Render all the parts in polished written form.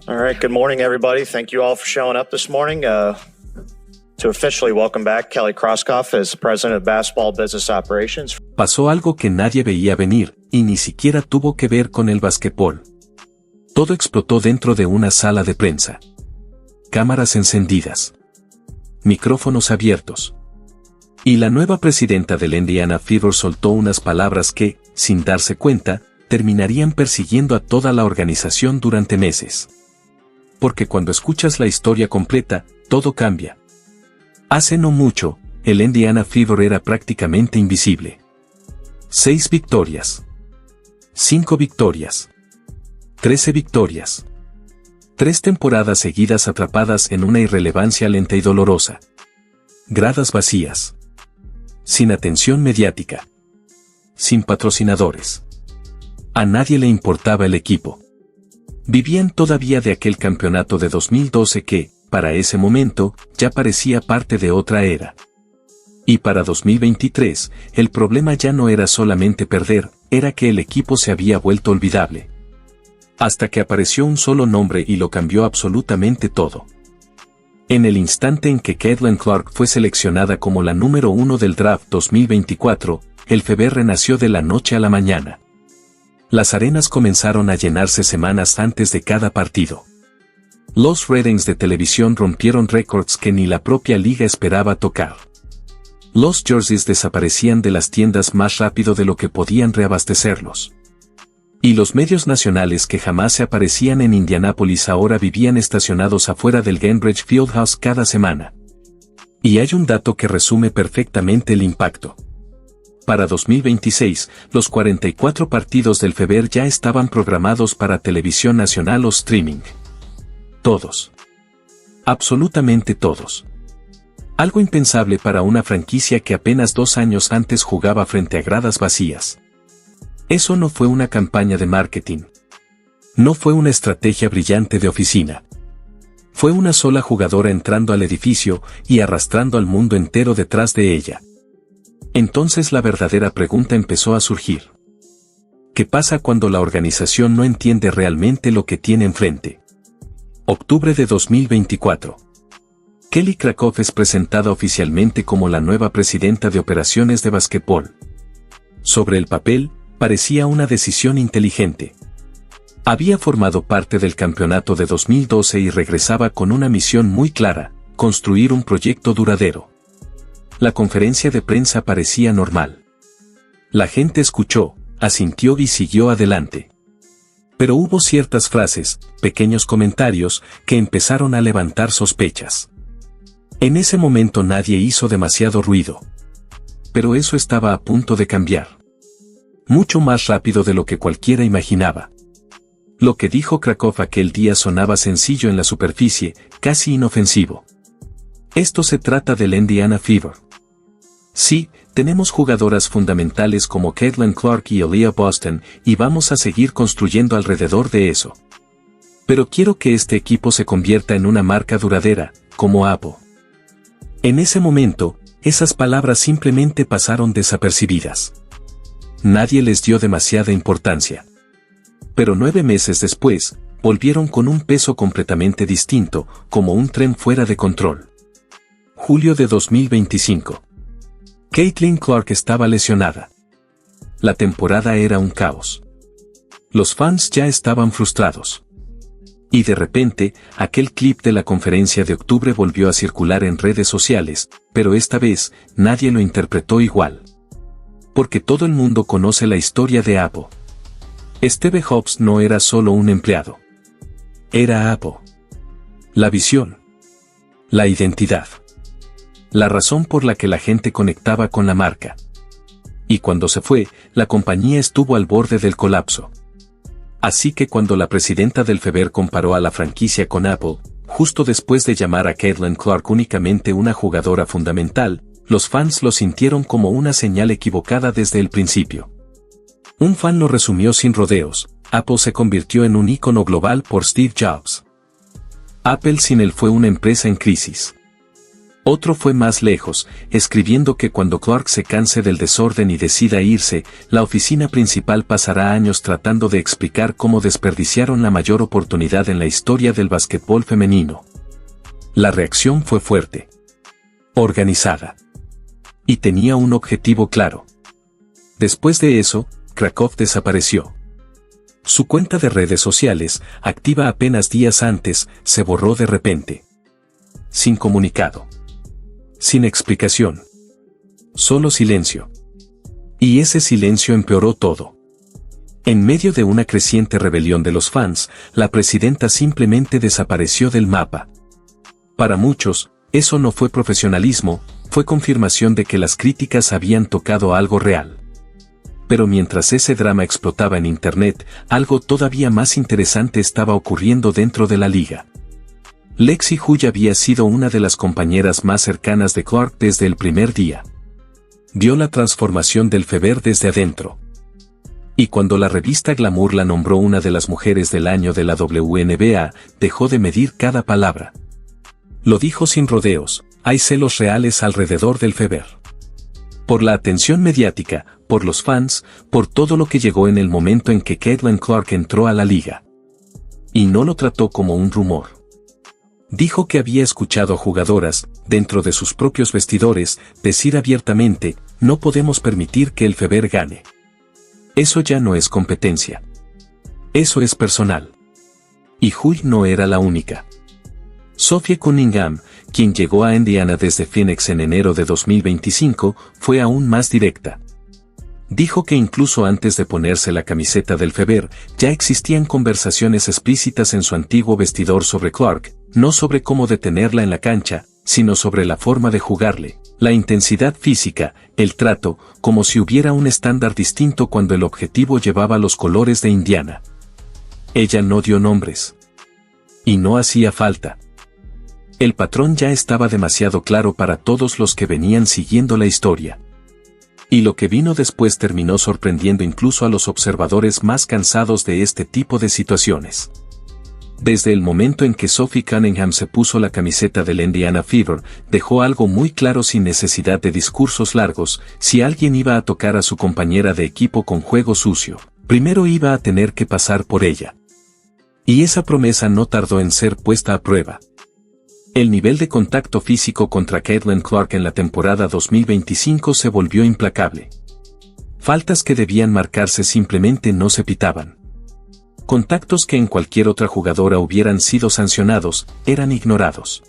All right, good morning, everybody. Thank you all for showing up this morning. To officially welcome back Kelly Krauskopf as President of Basketball Business Operations. Pasó algo que nadie veía venir, y ni siquiera tuvo que ver con el basquetbol. Todo explotó dentro de una sala de prensa. Cámaras encendidas. Micrófonos abiertos. Y la nueva presidenta del Indiana Fever soltó unas palabras que, sin darse cuenta, terminarían persiguiendo a toda la organización durante meses. Porque cuando escuchas la historia completa, todo cambia. Hace no mucho, el Indiana Fever era prácticamente invisible. 6 victorias. 5 victorias. 13 victorias. 3 temporadas seguidas atrapadas en una irrelevancia lenta y dolorosa. Gradas vacías. Sin atención mediática. Sin patrocinadores. A nadie le importaba el equipo. Vivían todavía de aquel campeonato de 2012 que, para ese momento, ya parecía parte de otra era. Y para 2023, el problema ya no era solamente perder, era que el equipo se había vuelto olvidable. Hasta que apareció un solo nombre y lo cambió absolutamente todo. En el instante en que Caitlin Clark fue seleccionada como la número 1 del draft 2024, el Fever renació de la noche a la mañana. Las arenas comenzaron a llenarse semanas antes de cada partido. Los ratings de televisión rompieron récords que ni la propia liga esperaba tocar. Los jerseys desaparecían de las tiendas más rápido de lo que podían reabastecerlos. Y los medios nacionales que jamás se aparecían en Indianápolis ahora vivían estacionados afuera del Gainbridge Fieldhouse cada semana. Y hay un dato que resume perfectamente el impacto. Para 2026, los 44 partidos del Fever ya estaban programados para televisión nacional o streaming. Todos. Absolutamente todos. Algo impensable para una franquicia que apenas 2 años antes jugaba frente a gradas vacías. Eso no fue una campaña de marketing. No fue una estrategia brillante de oficina. Fue una sola jugadora entrando al edificio y arrastrando al mundo entero detrás de ella. Entonces la verdadera pregunta empezó a surgir. ¿Qué pasa cuando la organización no entiende realmente lo que tiene enfrente? Octubre de 2024. Kelly Krauskopf es presentada oficialmente como la nueva presidenta de operaciones de basquetbol. Sobre el papel, parecía una decisión inteligente. Había formado parte del campeonato de 2012 y regresaba con una misión muy clara: construir un proyecto duradero. La conferencia de prensa parecía normal. La gente escuchó, asintió y siguió adelante. Pero hubo ciertas frases, pequeños comentarios, que empezaron a levantar sospechas. En ese momento nadie hizo demasiado ruido. Pero eso estaba a punto de cambiar. Mucho más rápido de lo que cualquiera imaginaba. Lo que dijo Krauskopf aquel día sonaba sencillo en la superficie, casi inofensivo. Esto se trata del Indiana Fever. Sí, tenemos jugadoras fundamentales como Caitlin Clark y Aaliyah Boston, y vamos a seguir construyendo alrededor de eso. Pero quiero que este equipo se convierta en una marca duradera, como Apple. En ese momento, esas palabras simplemente pasaron desapercibidas. Nadie les dio demasiada importancia. Pero 9 meses después, volvieron con un peso completamente distinto, como un tren fuera de control. Julio de 2025. Caitlin Clark estaba lesionada. La temporada era un caos. Los fans ya estaban frustrados. Y de repente, aquel clip de la conferencia de octubre volvió a circular en redes sociales, pero esta vez, nadie lo interpretó igual. Porque todo el mundo conoce la historia de Apple. Steve Jobs no era solo un empleado. Era Apple. La visión. La identidad. La razón por la que la gente conectaba con la marca. Y cuando se fue, la compañía estuvo al borde del colapso. Así que cuando la presidenta del Fever comparó a la franquicia con Apple, justo después de llamar a Caitlin Clark únicamente una jugadora fundamental, los fans lo sintieron como una señal equivocada desde el principio. Un fan lo resumió sin rodeos: Apple se convirtió en un ícono global por Steve Jobs. Apple sin él fue una empresa en crisis. Otro fue más lejos, escribiendo que cuando Clark se canse del desorden y decida irse, la oficina principal pasará años tratando de explicar cómo desperdiciaron la mayor oportunidad en la historia del basquetbol femenino. La reacción fue fuerte, organizada, y tenía un objetivo claro. Después de eso, Krakow desapareció. Su cuenta de redes sociales, activa apenas días antes, se borró de repente. Sin comunicado. Sin explicación. Solo silencio. Y ese silencio empeoró todo. En medio de una creciente rebelión de los fans, la presidenta simplemente desapareció del mapa. Para muchos, eso no fue profesionalismo, fue confirmación de que las críticas habían tocado algo real. Pero mientras ese drama explotaba en Internet, algo todavía más interesante estaba ocurriendo dentro de la liga. Lexi Huy había sido una de las compañeras más cercanas de Clark desde el primer día. Vio la transformación del Fever desde adentro. Y cuando la revista Glamour la nombró una de las mujeres del año de la WNBA, dejó de medir cada palabra. Lo dijo sin rodeos, hay celos reales alrededor del Fever. Por la atención mediática, por los fans, por todo lo que llegó en el momento en que Caitlin Clark entró a la liga. Y no lo trató como un rumor. Dijo que había escuchado a jugadoras, dentro de sus propios vestidores, decir abiertamente, no podemos permitir que el Fever gane. Eso ya no es competencia. Eso es personal. Y Huy no era la única. Sophie Cunningham, quien llegó a Indiana desde Phoenix en enero de 2025, fue aún más directa. Dijo que incluso antes de ponerse la camiseta del Fever, ya existían conversaciones explícitas en su antiguo vestidor sobre Clark, no sobre cómo detenerla en la cancha, sino sobre la forma de jugarle, la intensidad física, el trato, como si hubiera un estándar distinto cuando el objetivo llevaba los colores de Indiana. Ella no dio nombres. Y no hacía falta. El patrón ya estaba demasiado claro para todos los que venían siguiendo la historia. Y lo que vino después terminó sorprendiendo incluso a los observadores más cansados de este tipo de situaciones. Desde el momento en que Sophie Cunningham se puso la camiseta del Indiana Fever, dejó algo muy claro sin necesidad de discursos largos: si alguien iba a tocar a su compañera de equipo con juego sucio, primero iba a tener que pasar por ella. Y esa promesa no tardó en ser puesta a prueba. El nivel de contacto físico contra Caitlin Clark en la temporada 2025 se volvió implacable. Faltas que debían marcarse simplemente no se pitaban. Contactos que en cualquier otra jugadora hubieran sido sancionados, eran ignorados.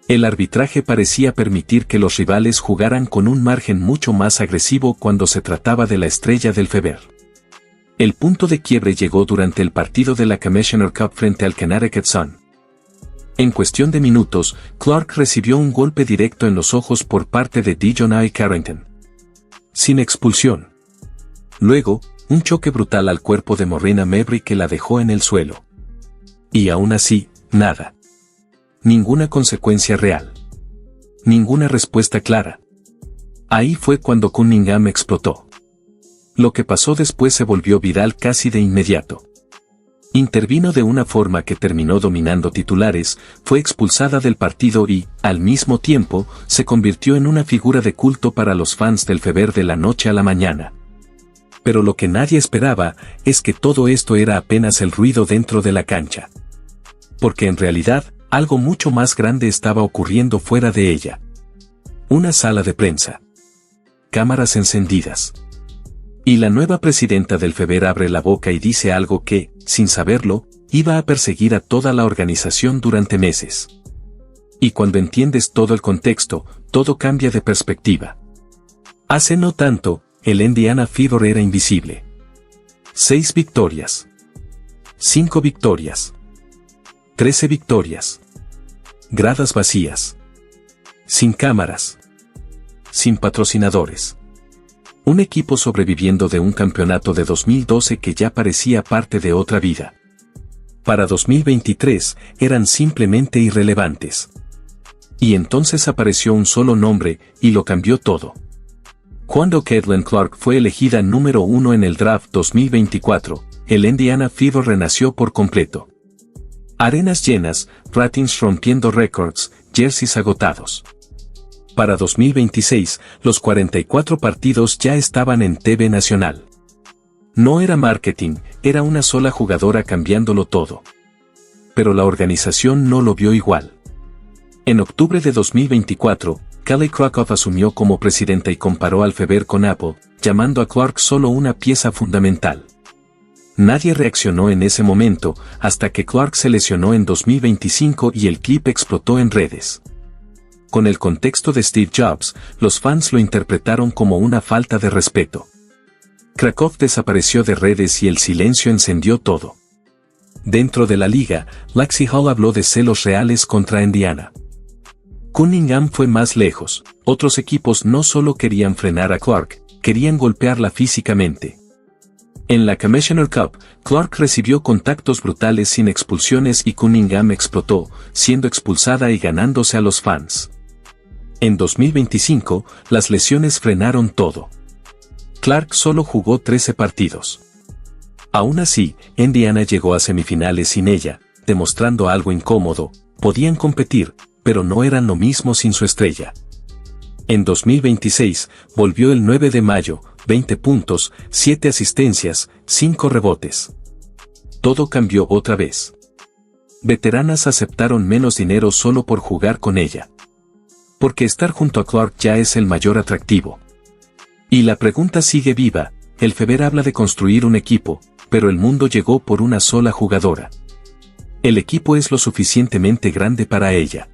El arbitraje parecía permitir que los rivales jugaran con un margen mucho más agresivo cuando se trataba de la estrella del Fever. El punto de quiebre llegó durante el partido de la Commissioner Cup frente al Connecticut Sun. En cuestión de minutos, Clark recibió un golpe directo en los ojos por parte de Dejounte Carrington. Sin expulsión. Luego, un choque brutal al cuerpo de Morena Mabry que la dejó en el suelo. Y aún así, nada. Ninguna consecuencia real. Ninguna respuesta clara. Ahí fue cuando Cunningham explotó. Lo que pasó después se volvió viral casi de inmediato. Intervino de una forma que terminó dominando titulares, fue expulsada del partido y, al mismo tiempo, se convirtió en una figura de culto para los fans del Fever de la noche a la mañana. Pero lo que nadie esperaba es que todo esto era apenas el ruido dentro de la cancha. Porque en realidad, algo mucho más grande estaba ocurriendo fuera de ella. Una sala de prensa. Cámaras encendidas. Y la nueva presidenta del Fever abre la boca y dice algo que, sin saberlo, iba a perseguir a toda la organización durante meses. Y cuando entiendes todo el contexto, todo cambia de perspectiva. Hace no tanto, el Indiana Fever era invisible. 6 victorias. 5 victorias. 13 victorias. Gradas vacías. Sin cámaras. Sin patrocinadores. Un equipo sobreviviendo de un campeonato de 2012 que ya parecía parte de otra vida. Para 2023, eran simplemente irrelevantes. Y entonces apareció un solo nombre, y lo cambió todo. Cuando Caitlin Clark fue elegida número 1 en el draft 2024, el Indiana Fever renació por completo. Arenas llenas, ratings rompiendo récords, jerseys agotados. Para 2026, los 44 partidos ya estaban en TV nacional. No era marketing, era una sola jugadora cambiándolo todo. Pero la organización no lo vio igual. En octubre de 2024, Kelly Krakow asumió como presidenta y comparó al Feber con Apple, llamando a Clark solo una pieza fundamental. Nadie reaccionó en ese momento, hasta que Clark se lesionó en 2025 y el clip explotó en redes. Con el contexto de Steve Jobs, los fans lo interpretaron como una falta de respeto. Krakow desapareció de redes y el silencio encendió todo. Dentro de la liga, Lexi Hall habló de celos reales contra Indiana. Cunningham fue más lejos, otros equipos no solo querían frenar a Clark, querían golpearla físicamente. En la Commissioner Cup, Clark recibió contactos brutales sin expulsiones y Cunningham explotó, siendo expulsada y ganándose a los fans. En 2025, las lesiones frenaron todo. Clark solo jugó 13 partidos. Aún así, Indiana llegó a semifinales sin ella, demostrando algo incómodo, podían competir, pero no eran lo mismo sin su estrella. En 2026, volvió el 9 de mayo, 20 puntos, 7 asistencias, 5 rebotes. Todo cambió otra vez. Veteranas aceptaron menos dinero solo por jugar con ella. Porque estar junto a Clark ya es el mayor atractivo. Y la pregunta sigue viva, el Feber habla de construir un equipo, pero el mundo llegó por una sola jugadora. El equipo es lo suficientemente grande para ella.